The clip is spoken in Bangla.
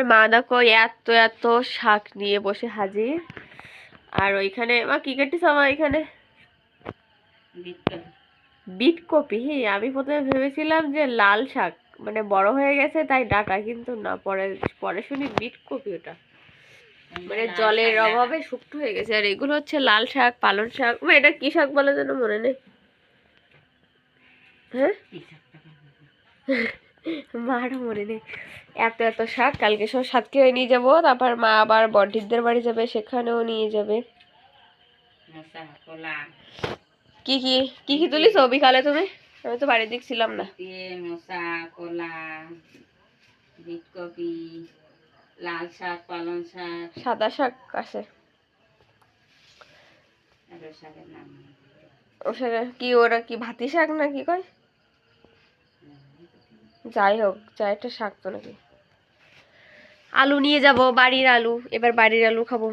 মা দেখো এত এত শাক নিয়ে বসে হাজির। আর ওইখানে মা কি কাটিস আমার এখানে বিট কপি। আমি প্রথমে ভেবেছিলাম যে লাল শাক, মানে বড় হয়ে গেছে তাই ডাটা, কিন্তু না, পরে পরে শুনি বিট কপি ওটা, মানে জলের অভাবে শুকনো হয়ে গেছে। আর এগুলো হচ্ছে লাল শাক, পালং শাক। এটা কি শাক বলে যেন মনে নেই। হ্যাঁ মারও মনে নেই। এত এত শাক, কালকে সব সাতক্ষীরায় নিয়ে যাবো, তারপর মা আবার বড়দিদিদের বাড়ি যাবে, সেখানেও নিয়ে যাবে। কি কি কি কি তুলিস বিকালে তুমি? আমি তো বাড়ির দিক ছিলাম না। মশা, কলা, বিটকপি, লাল শাক, পালং শাক, সাদা শাক আছে। ও শাক কি, ওরা কি ভাতি শাক না কি কয়? যাই হোক, যাই একটা শাক তো নাকি। আলু নিয়ে যাব, বাড়ির আলু, এবার বাড়ির আলু খাবো।